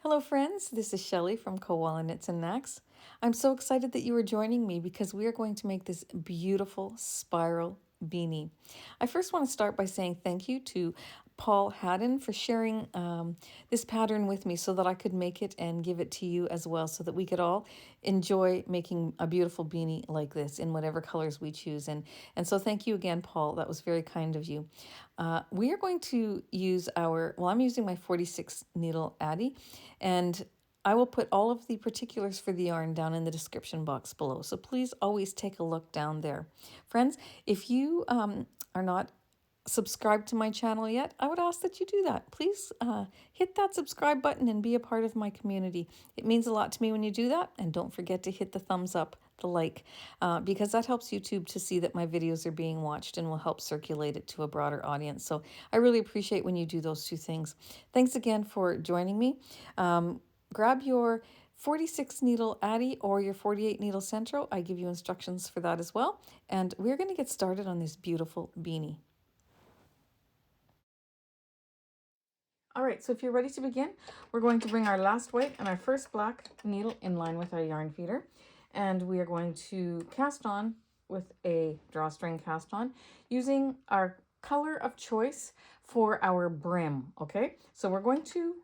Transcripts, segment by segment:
Hello friends, this is Shelley from Koala Knits and Knacks. I'm so excited that you are joining me because we are going to make this beautiful spiral beanie. I first want to start by saying thank you to Paul Haddon for sharing this pattern with me so that I could make it and give it to you as well so that we could all enjoy making a beautiful beanie like this in whatever colors we choose. And so thank you again, Paul. That was very kind of you. We are going to use I'm using my 46 needle Addi, and I will put all of the particulars for the yarn down in the description box below. So please always take a look down there. Friends, if you are not subscribed to my channel yet, I would ask that you do that. Please hit that subscribe button and be a part of my community. It means a lot to me when you do that. And don't forget to hit the thumbs up, the like, because that helps YouTube to see that my videos are being watched and will help circulate it to a broader audience. So I really appreciate when you do those two things. Thanks again for joining me. Grab your 46 needle Addi or your 48 needle Sentro. I give you instructions for that as well. And we're going to get started on this beautiful beanie. All right, so if you're ready to begin, we're going to bring our last white and our first black needle in line with our yarn feeder. And we are going to cast on with a drawstring cast on using our color of choice for our brim, okay? So we're going to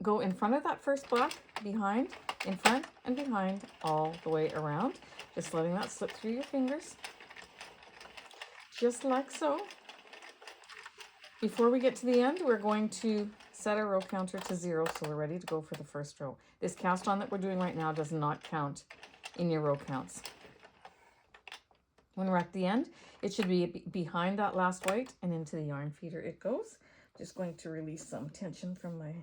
go in front of that first black, behind, in front, and behind, all the way around. Just letting that slip through your fingers. Just like so. Before we get to the end, we're going to set our row counter to 0, so we're ready to go for the first row. This cast on that we're doing right now does not count in your row counts. When we're at the end, it should be behind that last white and into the yarn feeder it goes. Just going to release some tension from my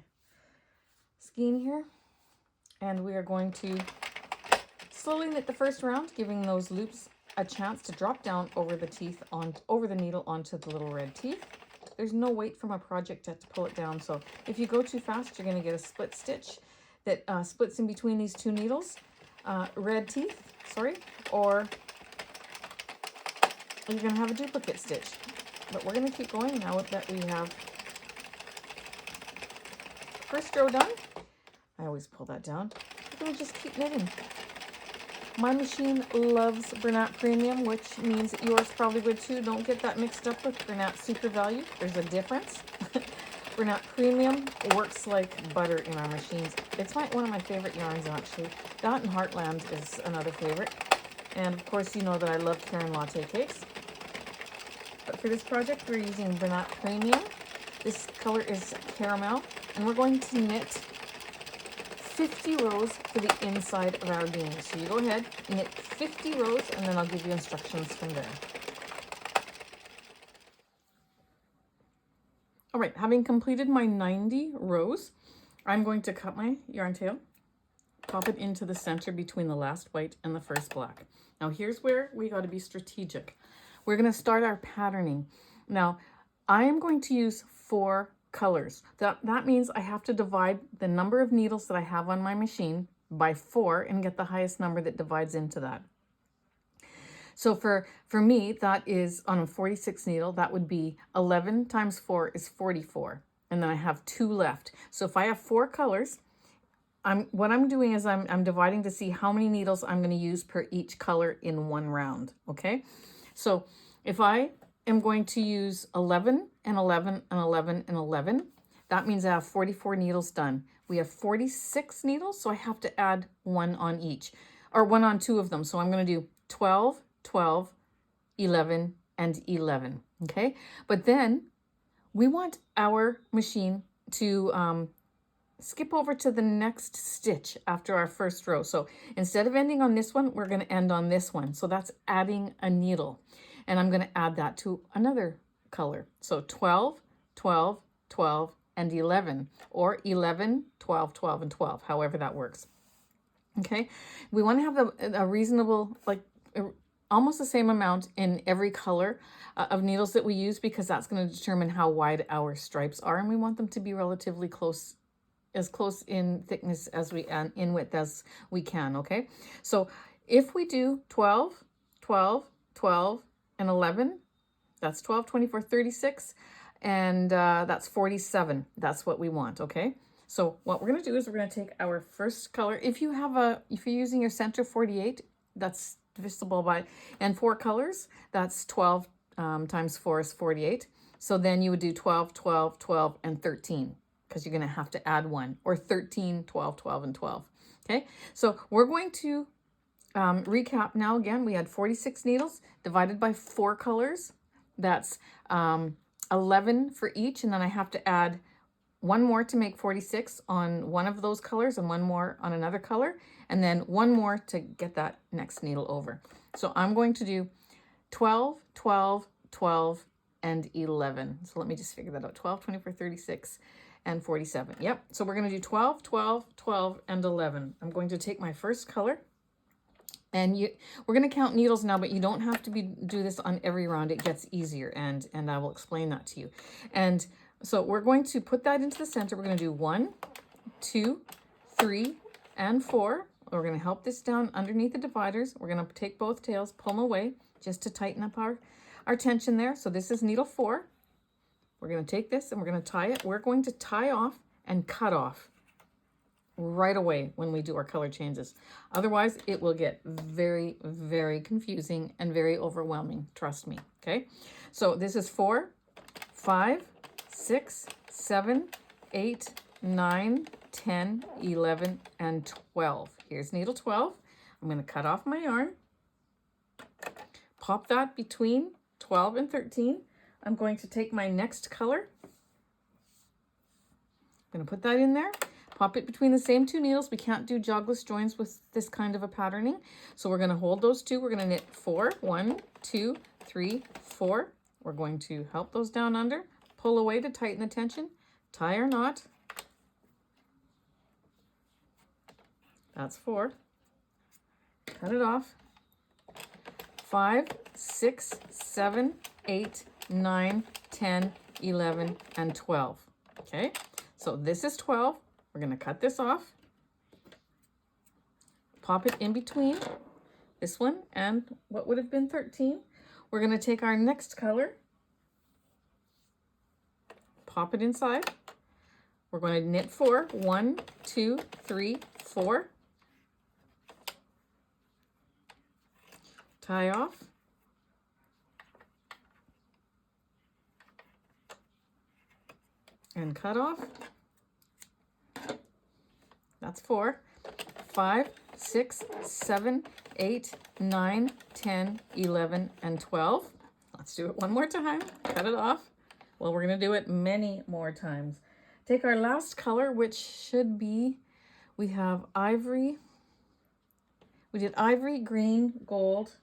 skein here. And we are going to slowly knit the first round, giving those loops a chance to drop down over the teeth, over the needle onto the little red teeth. There's no weight from a project to pull it down, so if you go too fast, you're going to get a split stitch that splits in between these two needles, red teeth, or you're going to have a duplicate stitch. But we're going to keep going now that we have first row done. I always pull that down. We're going to just keep knitting. My machine loves Bernat Premium, which means that yours probably would too. Don't get that mixed up with Bernat Super Value. There's a difference. Bernat Premium works like butter in our machines. It's one of my favorite yarns, actually. That and Heartland is another favorite. And of course, you know that I love Karen Latte Cakes. But for this project, we're using Bernat Premium. This color is caramel, and we're going to knit 50 rows for the inside of our beanie. So you go ahead, knit 50 rows, and then I'll give you instructions from there. All right, having completed my 90 rows, I'm going to cut my yarn tail, pop it into the center between the last white and the first black. Now here's where we got to be strategic. We're going to start our patterning. Now, I am going to use 4 colors. That means I have to divide the number of needles that I have on my machine by 4 and get the highest number that divides into that. So for me, that is on a 46 needle, that would be 11 times 4 is 44. And then I have 2 left. So if I have 4 colors, what I'm doing is I'm dividing to see how many needles I'm going to use per each color in one round. Okay. So if I am going to use 11 and 11 and 11 and 11. That means I have 44 needles done. We have 46 needles, so I have to add 1 on each, or 1 on 2 of them. So I'm going to do 12, 12, 11, and 11, okay? But then we want our machine to skip over to the next stitch after our first row. So instead of ending on this one, we're going to end on this one. So that's adding a needle. And I'm going to add that to another color. So 12, 12, 12, and 11, or 11, 12, 12, and 12, however that works. Okay, we want to have a reasonable, almost the same amount in every color of needles that we use, because that's going to determine how wide our stripes are, and we want them to be relatively close, as close in thickness as we, and in width as we can, okay? So if we do 12, 12, 12, and 11, that's 12, 24, 36, and that's 47. That's what we want, okay? So what we're going to do is we're going to take our first color. If you're using your Sentro 48, that's divisible by, and 4 colors, that's 12 times 4 is 48. So then you would do 12, 12, 12, and 13, because you're going to have to add 1, or 13, 12, 12, and 12. Okay, so we're going to recap now. Again, we had 46 needles divided by 4 colors. That's 11 for each, and then I have to add 1 more to make 46 on one of those colors and 1 more on another color, and then 1 more to get that next needle over. So I'm going to do 12, 12, 12, and 11. So let me just figure that out. 12, 24, 36, and 47. Yep. So we're going to do 12, 12, 12, and 11. I'm going to take my first color, and we're going to count needles now, but you don't have to do this on every round. It gets easier, and I will explain that to you. And so we're going to put that into the center. We're going to do 1, 2, 3, and 4. We're going to help this down underneath the dividers. We're going to take both tails, pull them away just to tighten up our tension there. So this is needle 4. We're going to take this and we're going to tie it. We're going to tie off and cut off right away when we do our color changes. Otherwise, it will get very, very confusing and very overwhelming. Trust me. Okay. So this is 4, 5, 6, 7, 8, 9, 10, 11, and 12. Here's needle 12. I'm going to cut off my yarn, pop that between 12 and 13. I'm going to take my next color. I'm going to put that in there, pop it between the same 2 needles. We can't do jogless joins with this kind of a patterning. So we're going to hold those 2. We're going to knit 4, 1, 2, 3, 4. We're going to help those down under, pull away to tighten the tension, tie our knot. That's 4. Cut it off. 5, 6, 7, 8, 9, 10, 11, and 12. Okay, so this is 12. We're going to cut this off, pop it in between this one and what would have been 13. We're going to take our next color, pop it inside. We're going to knit 4, 1, 2, 3, 4. Tie off. And cut off. That's 4. 5, 6, 7, 8, 9, 10, 11, and 12. Let's do it one more time. Cut it off. Well, we're going to do it many more times. Take our last color, which should be, we have ivory. We did ivory, green, gold,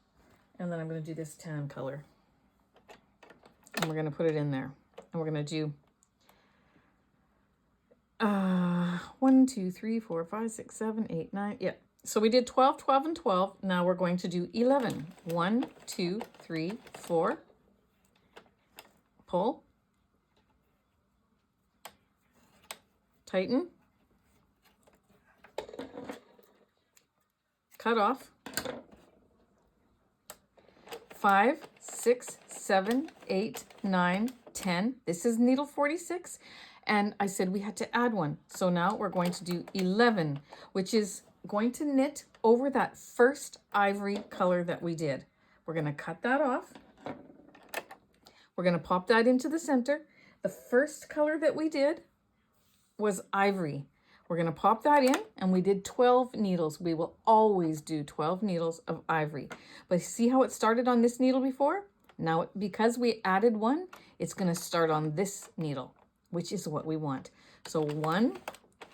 and then I'm going to do this tan color. And we're going to put it in there. And we're going to do 1, 2, 3, 4, 5, 6, 7, 8, 9. Yeah. So we did 12, 12, and 12. Now we're going to do 11. 1, 2, 3, 4. Pull. Tighten. Cut off. 5, 6, 7, 8, 9, 10. This is needle 46. And I said we had to add 1. So now we're going to do 11, which is going to knit over that first ivory color that we did. We're going to cut that off. We're going to pop that into the center. The first color that we did was ivory. We're going to pop that in, and we did 12 needles. We will always do 12 needles of ivory. But see how it started on this needle before? Now, because we added 1, it's going to start on this needle, which is what we want. So 1,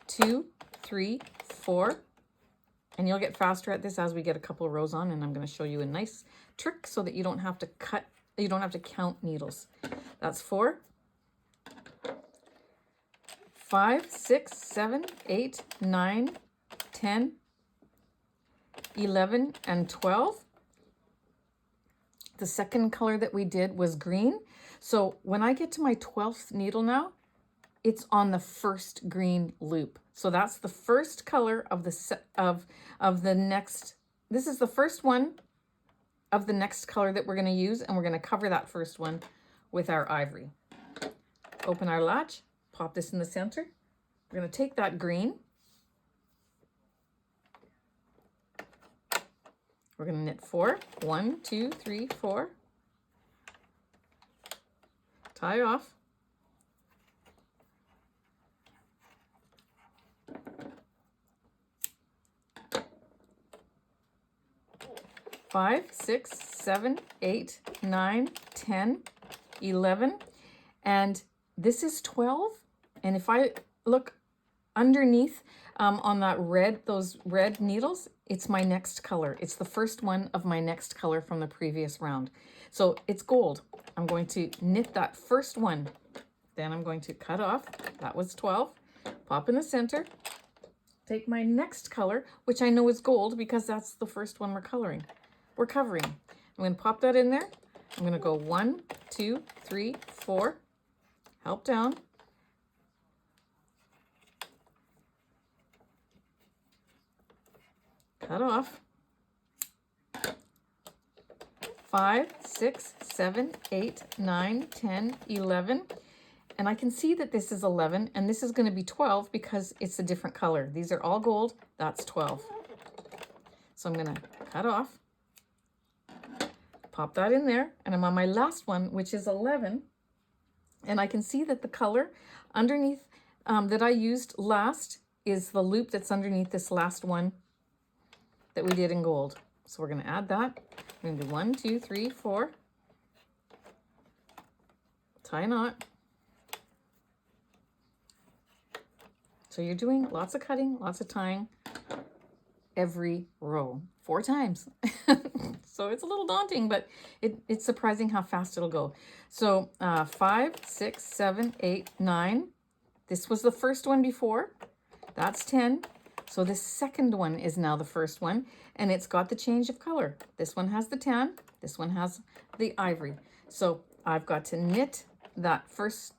2, 3, 4, and you'll get faster at this as we get a couple of rows on, and I'm going to show you a nice trick so that you don't have to count needles. That's 4, 5, 6, 7, 8, 9, 10, 11, and 12. The second color that we did was green. So when I get to my 12th needle now, it's on the first green loop. So that's the first color of the next. This is the first one of the next color that we're going to use, and we're going to cover that first one with our ivory. Open our latch, pop this in the center, We're going to take that green. We're going to knit 4. 1, 2, 3, 4. Tie off. Five, 6, 7, 8, 9, 10, 11, and this is 12. And if I look underneath on that red, those red needles, it's my next color. It's the first one of my next color from the previous round. So it's gold. I'm going to knit that first one. Then I'm going to cut off. That was 12. Pop in the center. Take my next color, which I know is gold because that's the first one we're covering. I'm going to pop that in there. I'm going to go 1, 2, 3, 4. Help down. Cut off. 5, 6, 7, 8, 9, 10, 11. And I can see that this is 11 and this is going to be 12 because it's a different color. These are all gold. That's 12. So I'm going to cut off. Pop that in there, and I'm on my last one, which is 11, and I can see that the color underneath that I used last is the loop that's underneath this last one that we did in gold. So we're going to add that. We're going to do 1, 2, 3, 4. Tie a knot. So you're doing lots of cutting, lots of tying every row 4 times. So it's a little daunting, but it's surprising how fast it'll go. So 5, 6, 7, 8, 9. This was the first one before. That's 10. So this second one is now the first one, and it's got the change of color. This one has the tan. This one has the ivory. So I've got to knit that first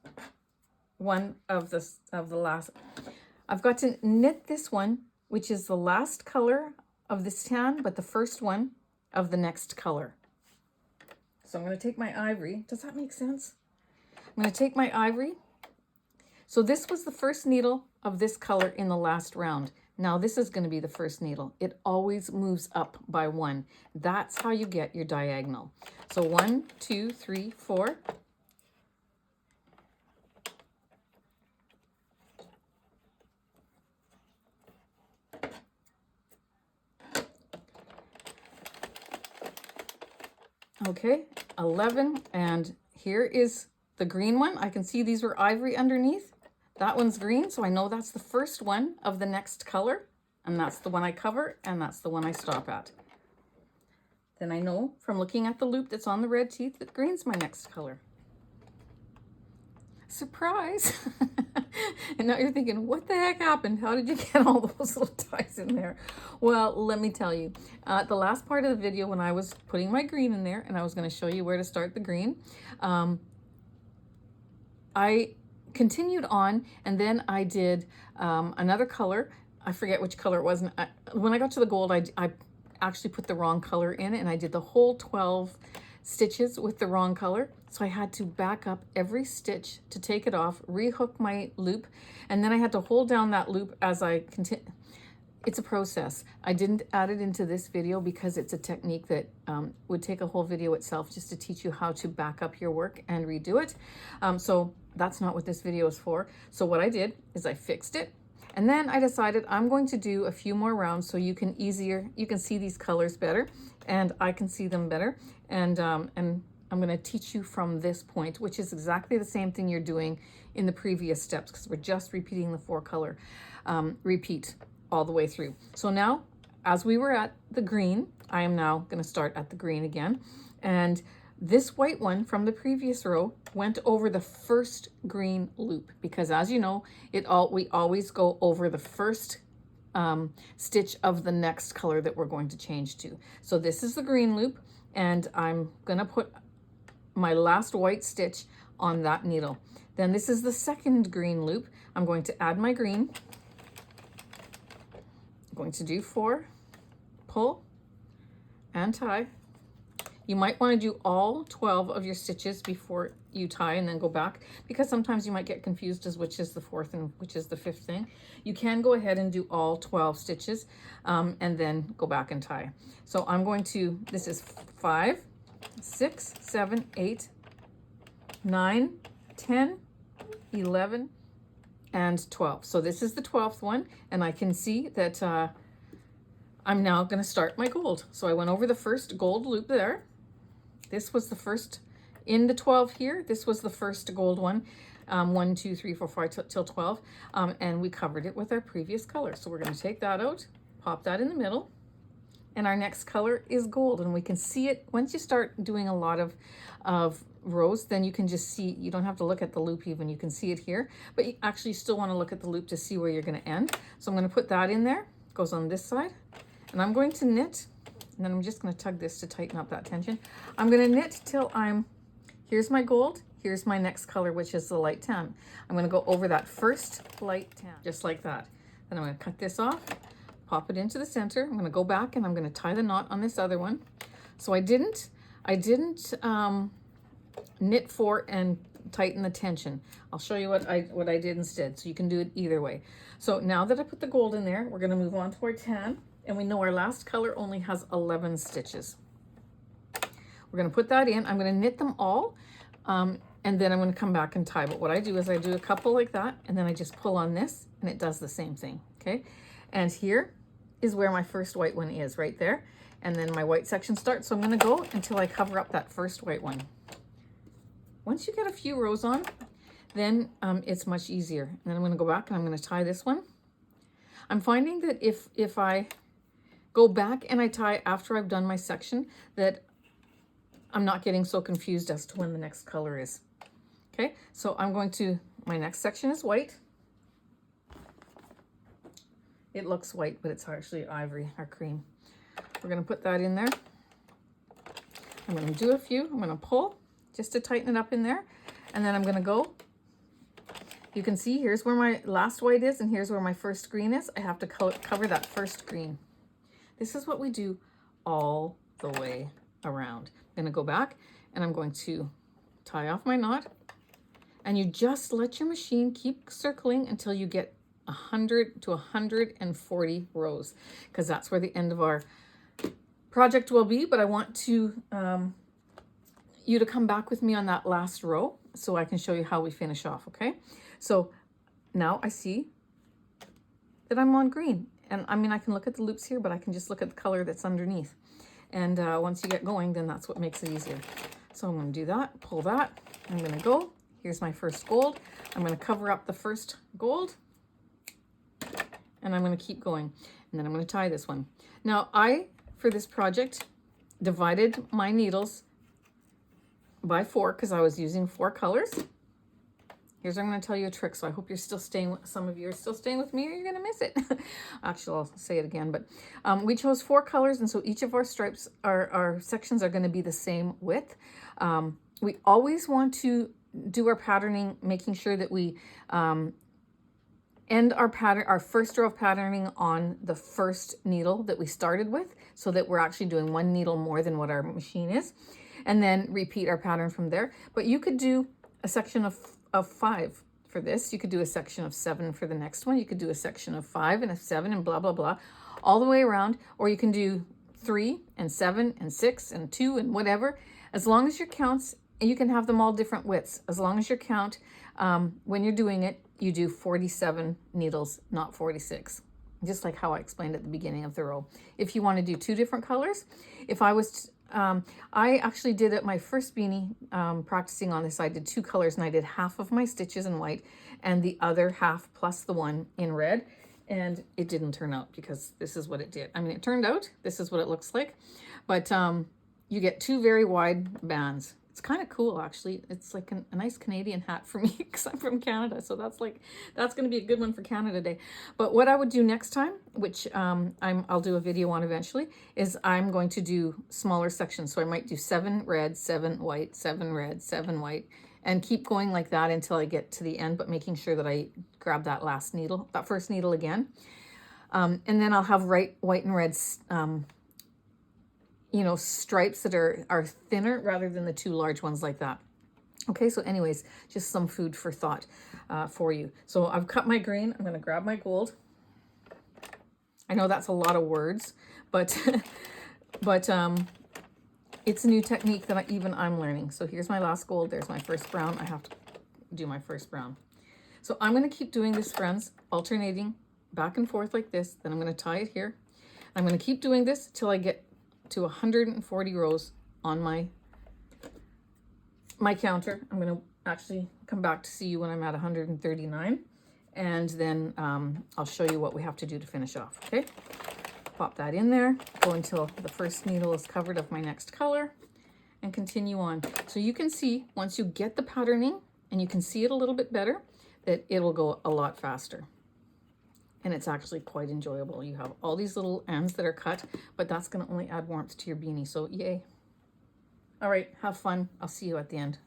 one of the last. I've got to knit this one, which is the last color of this tan, but the first one of the next color. So I'm going to take my ivory. Does that make sense? I'm going to take my ivory. So this was the first needle of this color in the last round. Now this is going to be the first needle. It always moves up by 1. That's how you get your diagonal. So 1, 2, 3, 4. Okay, 11, and here is the green one. I can see these were ivory underneath. That one's green, so I know that's the first one of the next color, and that's the one I cover, and that's the one I stop at. Then I know from looking at the loop that's on the red teeth that green's my next color. Surprise! And now you're thinking, what the heck happened? How did you get all those little ties in there? Well, let me tell you. The last part of the video when I was putting my green in there and I was going to show you where to start the green, I continued on, and then I did another color. I forget which color it was. When I got to the gold, I actually put the wrong color in, and I did the whole 12 stitches with the wrong color. So I had to back up every stitch to take it off, rehook my loop, and then I had to hold down that loop as I continue. It's a process. I didn't add it into this video because it's a technique that would take a whole video itself just to teach you how to back up your work and redo it. So that's not what this video is for. So what I did is I fixed it, and then I decided I'm going to do a few more rounds so you can see these colors better, and I can see them better, and I'm going to teach you from this point, which is exactly the same thing you're doing in the previous steps, because we're just repeating the 4 color repeat all the way through. So now, as we were at the green, I am now going to start at the green again, and this white one from the previous row went over the first green loop, because as you know, we always go over the first stitch of the next color that we're going to change to. So this is the green loop, and I'm going to put my last white stitch on that needle. Then this is the second green loop. I'm going to add my green. I'm going to do 4, pull, and tie. You might want to do all 12 of your stitches before you tie and then go back, because sometimes you might get confused as which is the fourth and which is the fifth thing. You can go ahead and do all 12 stitches and then go back and tie. So I'm going to, this is 5, 6, 7, 8, 9, 10, 11, and 12. So this is the 12th one, and I can see that I'm now going to start my gold. So I went over the first gold loop there. This was the first in the 12 here. This was the first gold one. 1, 2, 3, 4, 5 till 12. And we covered it with our previous color. So we're going to take that out, pop that in the middle. And our next color is gold. And we can see it once you start doing a lot of rows, then you can just see, you don't have to look at the loop even, you can see it here, but you actually still want to look at the loop to see where you're going to end. So I'm going to put that in there, goes on this side, and I'm going to knit, and then I'm just going to tug this to tighten up that tension. I'm going to knit till here's my gold, here's my next color, which is the light tan. I'm going to go over that first light tan, just like that. Then I'm going to cut this off, pop it into the center. I'm going to go back and I'm going to tie the knot on this other one. So I didn't knit for and tighten the tension. I'll show you what I did instead, so you can do it either way. So now that I put the gold in there, we're going to move on to our tan, and we know our last color only has 11 stitches. We're going to put that in. I'm going to knit them all, and then I'm going to come back and tie. But what I do is I do a couple like that, and then I just pull on this, and it does the same thing. Okay, and here is where my first white one is, right there, and then my white section starts. So I'm going to go until I cover up that first white one. Once you get a few rows on, then it's much easier. And then I'm going to go back and I'm going to tie this one. I'm finding that if I go back and I tie after I've done my section, that I'm not getting so confused as to when the next color is. Okay, so I'm going to, my next section is white. It looks white, but it's actually ivory or cream. We're going to put that in there. I'm going to do a few. I'm going to pull just to tighten it up in there. And then I'm going to go. You can see here's where my last white is and here's where my first green is. I have to cover that first green. This is what we do all the way around. I'm going to go back and I'm going to tie off my knot. And you just let your machine keep circling until you get 100 to 140 rows, because that's where the end of our project will be. But I want to you to come back with me on that last row so I can show you how we finish off. Okay, so now I see that I'm on green, and I mean I can look at the loops here, but I can just look at the color that's underneath, and once you get going, then that's what makes it easier. So I'm going to do that, pull that, I'm going to go, here's my first gold, I'm going to cover up the first gold, and I'm going to keep going, and then I'm going to tie this one. Now for this project, divided my needles by 4 because I was using 4 colors. Here's where I'm going to tell you a trick, so I hope you're still staying, some of you are still staying with me, or you're going to miss it. Actually, I'll say it again, but we chose 4 colors, and so each of our stripes, our sections are going to be the same width. We always want to do our patterning, making sure that we end our first row of patterning on the first needle that we started with, so that we're actually doing 1 needle more than what our machine is, and then repeat our pattern from there. But you could do a section of 5 for this. You could do a section of 7 for the next one. You could do a section of 5 and a 7 and blah, blah, blah, all the way around. Or you can do 3 and 7 and 6 and 2 and whatever. As long as your counts, and you can have them all different widths. As long as your count, when you're doing it, you do 47 needles, not 46. Just like how I explained at the beginning of the row. If you want to do 2 different colors, if I was I actually did it my first beanie, practicing on this. I did 2 colors, and I did half of my stitches in white and the other half plus the one in red, and it didn't turn out because this is what it did. I mean, it turned out, this is what it looks like, but you get 2 very wide bands. It's kind of cool, actually. It's like a nice Canadian hat for me because I'm from Canada. So that's going to be a good one for Canada Day. But what I would do next time, which I'll do a video on eventually, is I'm going to do smaller sections. So I might do 7 red, 7 white, 7 red, 7 white, and keep going like that until I get to the end, but making sure that I grab that last needle, that first needle again. And then I'll have white and red stripes that are thinner rather than the 2 large ones like that. Okay, so anyways, just some food for thought for you. So I've cut my green. I'm going to grab my gold. I know that's a lot of words, but but it's a new technique that I'm learning. So here's my last gold. There's my first brown. I have to do my first brown. So I'm going to keep doing this, friends, alternating back and forth like this. Then I'm going to tie it here. I'm going to keep doing this till I get to 140 rows on my counter. I'm going to actually come back to see you when I'm at 139. And then I'll show you what we have to do to finish off, okay? Pop that in there, go until the first needle is covered of my next color, and continue on. So you can see, once you get the patterning, and you can see it a little bit better, that it will go a lot faster. And it's actually quite enjoyable. You have all these little ends that are cut, but that's gonna only add warmth to your beanie, so yay. All right, have fun. I'll see you at the end.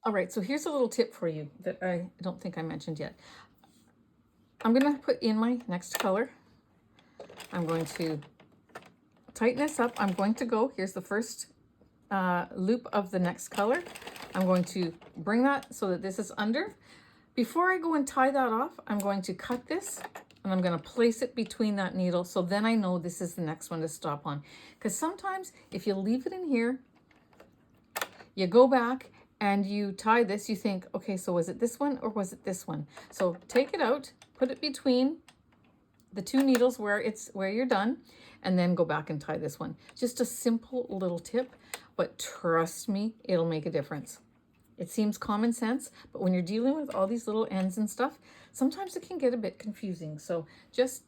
All right, so here's a little tip for you that I don't think I mentioned yet. I'm gonna put in my next color. I'm going to tighten this up. I'm going to go, here's the first loop of the next color. I'm going to bring that so that this is under. Before I go and tie that off, I'm going to cut this and I'm going to place it between that needle, so then I know this is the next one to stop on. Because sometimes if you leave it in here, you go back and you tie this, you think, okay, so was it this one or was it this one? So take it out, put it between the two needles where you're done, and then go back and tie this one. Just a simple little tip, but trust me, it'll make a difference. It seems common sense, but when you're dealing with all these little ends and stuff, sometimes it can get a bit confusing. So just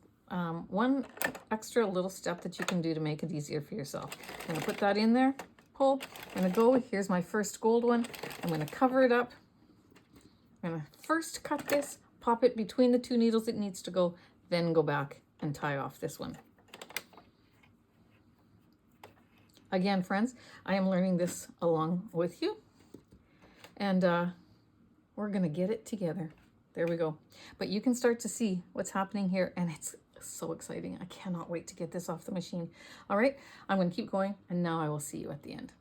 one extra little step that you can do to make it easier for yourself. I'm gonna put that in there, pull, I'm gonna go, here's my first gold one. I'm gonna cover it up. I'm gonna first cut this, pop it between the two needles it needs to go, then go back and tie off this one. Again, friends, I am learning this along with you, and we're gonna get it together. There we go. But you can start to see what's happening here, and it's so exciting. I cannot wait to get this off the machine. All right, I'm gonna keep going, and now I will see you at the end.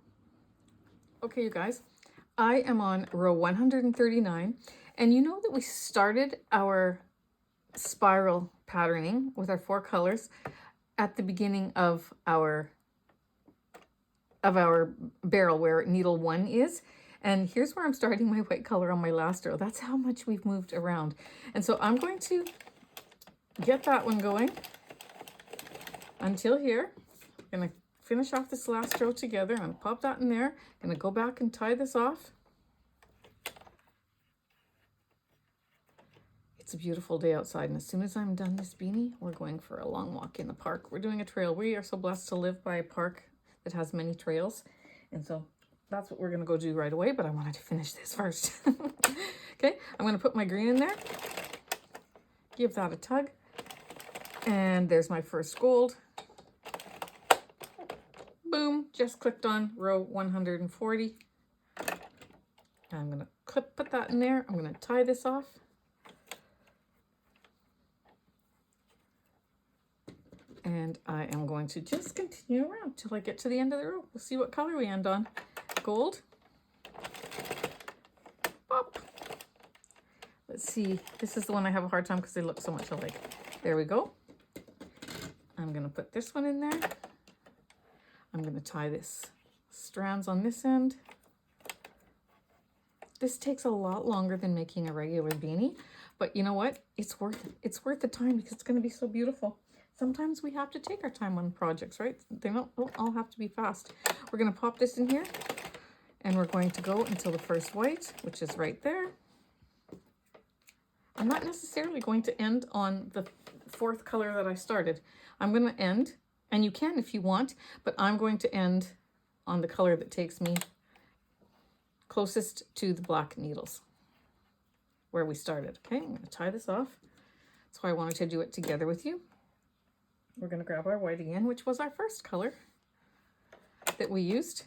Okay, you guys, I am on row 139, and you know that we started our spiral patterning with our 4 colors at the beginning of our barrel where needle 1 is. And here's where I'm starting my white color on my last row. That's how much we've moved around. And so I'm going to get that one going until here. I'm gonna finish off this last row together. I'm gonna pop that in there. I'm gonna go back and tie this off. It's a beautiful day outside, and as soon as I'm done this beanie, we're going for a long walk in the park. We're doing a trail. We are so blessed to live by a park that has many trails, and so that's what we're gonna go do right away, but I wanted to finish this first. Okay, I'm gonna put my green in there, give that a tug, and there's my first gold. Boom, just clicked on row 140. I'm gonna put that in there. I'm gonna tie this off. And I am going to just continue around till I get to the end of the row. We'll see what color we end on. Gold. Pop. Let's see. This is the one I have a hard time because they look so much alike. There we go. I'm going to put this one in there. I'm going to tie this strands on this end. This takes a lot longer than making a regular beanie, but you know what? It's worth it. It's worth the time because it's going to be so beautiful. Sometimes we have to take our time on projects, right? They don't all have to be fast. We're going to pop this in here, and we're going to go until the first white, which is right there. I'm not necessarily going to end on the fourth color that I started. I'm going to end, and you can if you want, but I'm going to end on the color that takes me closest to the black needles where we started. Okay, I'm going to tie this off. That's why I wanted to do it together with you. We're going to grab our white again, which was our first color that we used.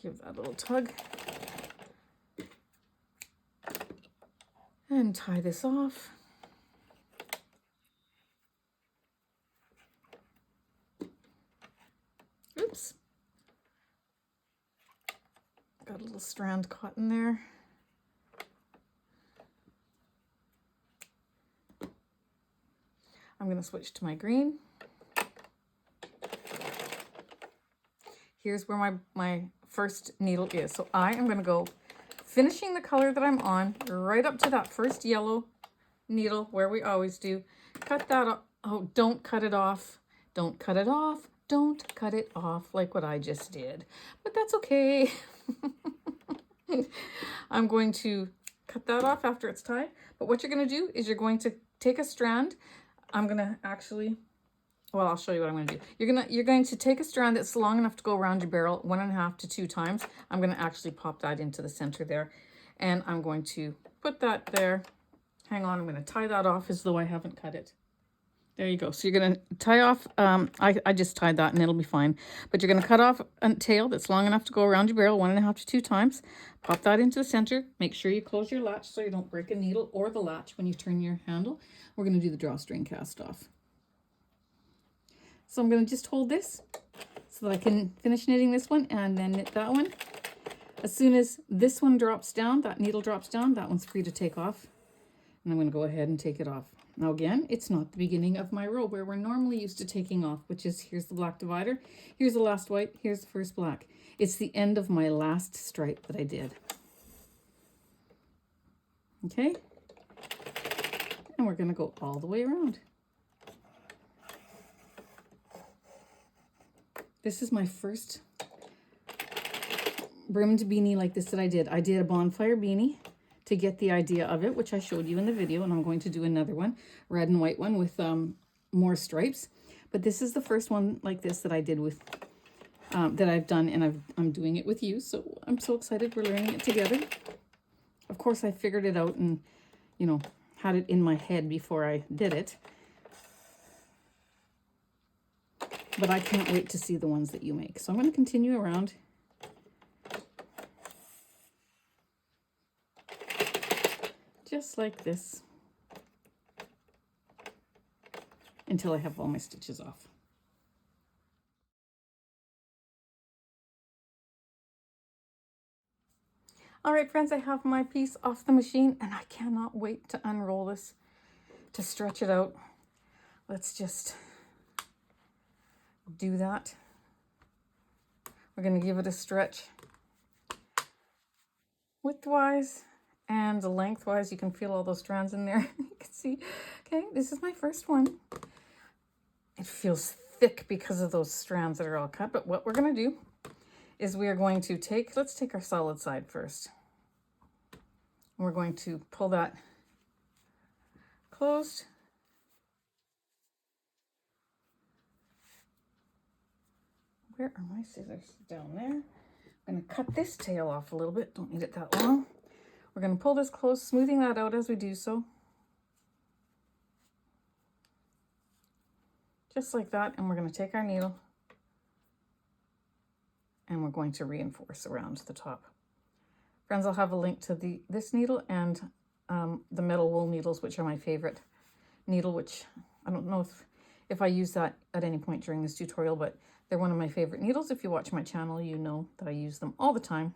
Give that a little tug. And tie this off. Oops. Got a little strand caught in there. I'm going to switch to my green. Here's where my first needle is. So I am going to go finishing the color that I'm on right up to that first yellow needle where we always do. Cut that off. Oh, don't cut it off. Don't cut it off. Don't cut it off like what I just did. But that's okay. I'm going to cut that off after it's tied. But what you're going to do is you're going to take a strand. I'm going to actually, well, I'll show you what I'm going to do. You're going to take a strand that's long enough to go around your barrel 1.5 to 2 times. I'm going to actually pop that into the center there. And I'm going to put that there. Hang on, I'm going to tie that off as though I haven't cut it. There you go. So you're going to tie off, I just tied that and it'll be fine. But you're going to cut off a tail that's long enough to go around your barrel 1.5 to 2 times. Pop that into the center. Make sure you close your latch so you don't break a needle or the latch when you turn your handle. We're going to do the drawstring cast off. So I'm going to just hold this so that I can finish knitting this one and then knit that one. As soon as this one drops down, that needle drops down, that one's free to take off. And I'm going to go ahead and take it off. Now again, it's not the beginning of my row where we're normally used to taking off, which is here's the black divider, here's the last white, here's the first black. It's the end of my last stripe that I did. Okay? And we're going to go all the way around. This is my first brimmed beanie like this that I did. I did a bonfire beanie to get the idea of it, which I showed you in the video, and I'm going to do another one, red and white one with more stripes. But this is the first one like this that I did with, that I've done, and I'm doing it with you, so I'm so excited we're learning it together. Of course, I figured it out and, you know, had it in my head before I did it. But I can't wait to see the ones that you make. So I'm going to continue around. Just like this. Until I have all my stitches off. All right, friends, I have my piece off the machine and I cannot wait to unroll this, to stretch it out. Let's just do that. We're going to give it a stretch widthwise and lengthwise. You can feel all those strands in there. You can see. Okay, this is my first one. It feels thick because of those strands that are all cut, but what we're going to do is we are going to let's take our solid side first. And we're going to pull that closed. Where are my scissors? Down there. I'm going to cut this tail off a little bit. Don't need it that long. We're going to pull this close, smoothing that out as we do so. Just like that. And we're going to take our needle and we're going to reinforce around the top. Friends, I'll have a link to this needle and the metal wool needles, which are my favorite needle, which I don't know if I use that at any point during this tutorial, but they're one of my favorite needles. If you watch my channel, you know that I use them all the time.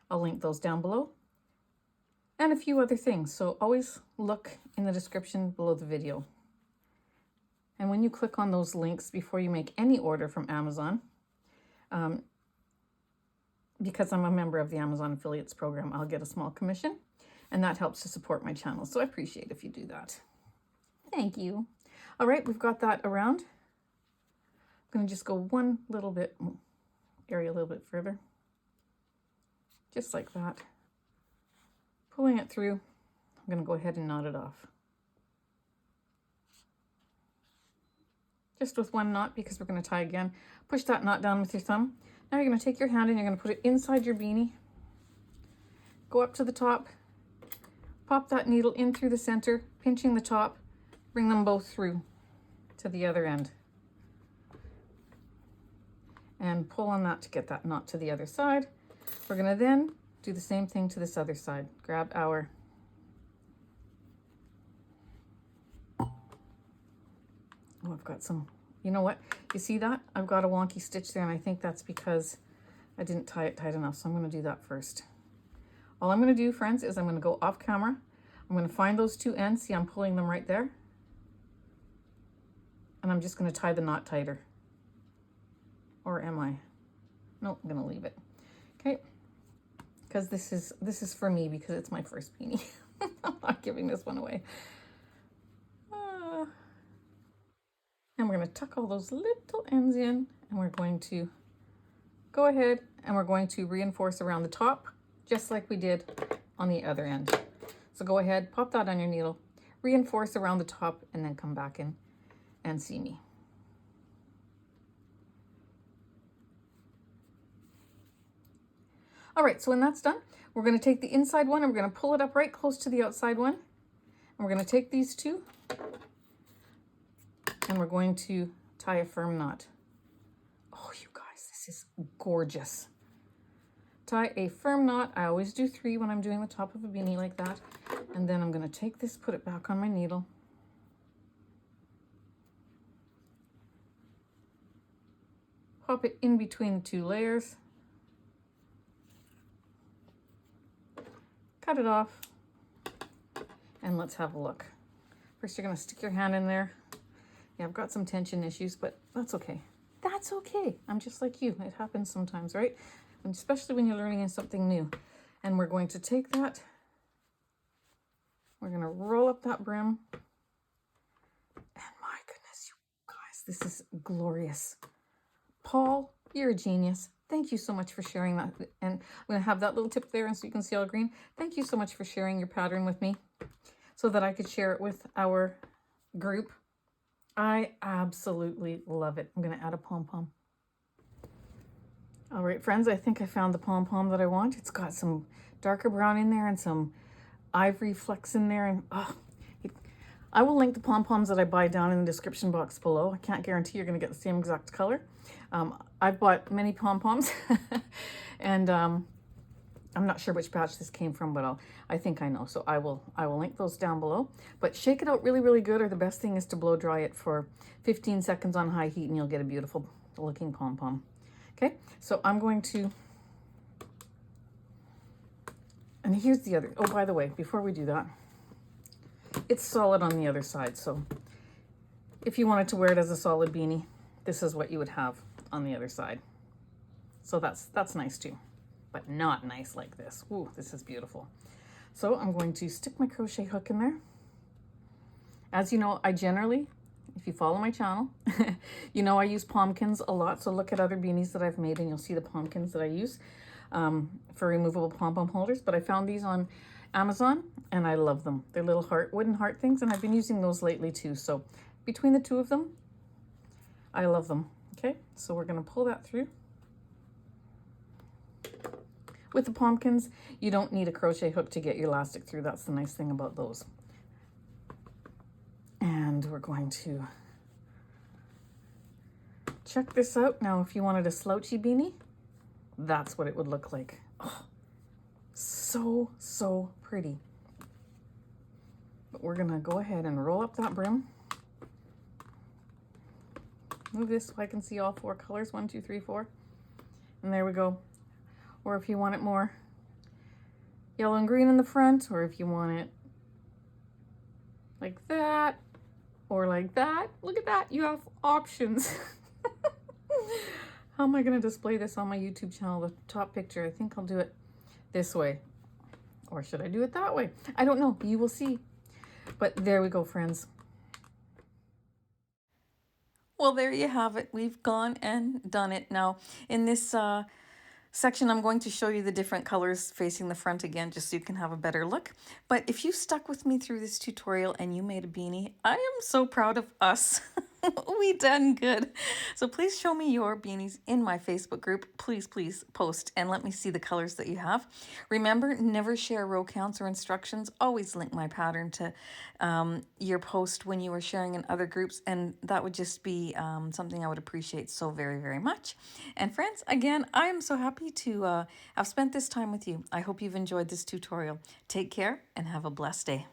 I'll link those down below. And a few other things. So always look in the description below the video. And when you click on those links before you make any order from Amazon, because I'm a member of the Amazon Affiliates program, I'll get a small commission, and that helps to support my channel. So I appreciate if you do that. Thank you. All right, we've got that around. I'm going to just go one little bit, area a little bit further. Just like that. Pulling it through. I'm going to go ahead and knot it off. Just with one knot because we're going to tie again. Push that knot down with your thumb. Now you're going to take your hand and you're going to put it inside your beanie. Go up to the top. Pop that needle in through the center, pinching the top. Bring them both through to the other end. And pull on that to get that knot to the other side. We're going to then do the same thing to this other side. Grab our I've got some, you know what? You see that? I've got a wonky stitch there, and I think that's because I didn't tie it tight enough, so I'm going to do that first. All I'm going to do, friends, is I'm going to go off camera. I'm going to find those two ends. See, I'm pulling them right there. And I'm just going to tie the knot tighter. Or am I? No, I'm going to leave it. Okay. Because this is for me because it's my first beanie. I'm not giving this one away. And we're going to tuck all those little ends in, and we're going to go ahead and we're going to reinforce around the top, just like we did on the other end. So go ahead, pop that on your needle, reinforce around the top, and then come back in and see me. All right, so when that's done, we're going to take the inside one and we're going to pull it up right close to the outside one. And we're going to take these two and we're going to tie a firm knot. Oh, you guys, this is gorgeous. Tie a firm knot. I always do 3 when I'm doing the top of a beanie like that. And then I'm going to take this, put it back on my needle. Pop it in between the 2 layers. Cut it off. And let's have a look. First, you're going to stick your hand in there. Yeah, I've got some tension issues, but that's okay. That's okay. I'm just like you. It happens sometimes, right? And especially when you're learning something new. And we're going to take that. We're going to roll up that brim. And my goodness, you guys, this is glorious. Paul, you're a genius. Thank you so much for sharing that. And I'm going to have that little tip there and so you can see all green. Thank you so much for sharing your pattern with me so that I could share it with our group. I absolutely love it. I'm going to add a pom-pom. All right, friends, I think I found the pom-pom that I want. It's got some darker brown in there and some ivory flecks in there. And I will link the pom-poms that I buy down in the description box below. I can't guarantee you're going to get the same exact color. I've bought many pom-poms and I'm not sure which batch this came from, but I think I know. So I will link those down below. But shake it out really, really good, or the best thing is to blow dry it for 15 seconds on high heat and you'll get a beautiful looking pom-pom. Okay, so I'm going to, and here's the other, oh, by the way, before we do that, it's solid on the other side. So if you wanted to wear it as a solid beanie, this is what you would have on the other side. So that's nice too. But not nice like this. Ooh, this is beautiful. So I'm going to stick my crochet hook in there. As you know, I generally, if you follow my channel, you know I use pumpkins a lot. So look at other beanies that I've made and you'll see the pumpkins that I use for removable pom-pom holders. But I found these on Amazon and I love them. They're little wooden heart things, and I've been using those lately too. So between the 2 of them, I love them. Okay, so we're going to pull that through. With the pumpkins, you don't need a crochet hook to get your elastic through. That's the nice thing about those. And we're going to check this out. Now, if you wanted a slouchy beanie, that's what it would look like. Oh, so, so pretty. But we're going to go ahead and roll up that brim. Move this so I can see all 4 colors. 1, 2, 3, 4. And there we go. Or if you want it more yellow and green in the front, or if you want it like that, or like that. Look at that, you have options. How am I going to display this on my YouTube channel? The top picture, I think I'll do it this way. Or should I do it that way? I don't know, you will see. But there we go, friends. Well, there you have it. We've gone and done it. Now, in this section, I'm going to show you the different colors facing the front again, just so you can have a better look. But if you stuck with me through this tutorial and you made a beanie, I am so proud of us. We done good. So please show me your beanies in my Facebook group. Please, please post and let me see the colors that you have. Remember, never share row counts or instructions. Always link my pattern to your post when you were sharing in other groups, and that would just be something I would appreciate so very, very much. And friends, again, I am so happy to have spent this time with you. I hope you've enjoyed this tutorial. Take care and have a blessed day.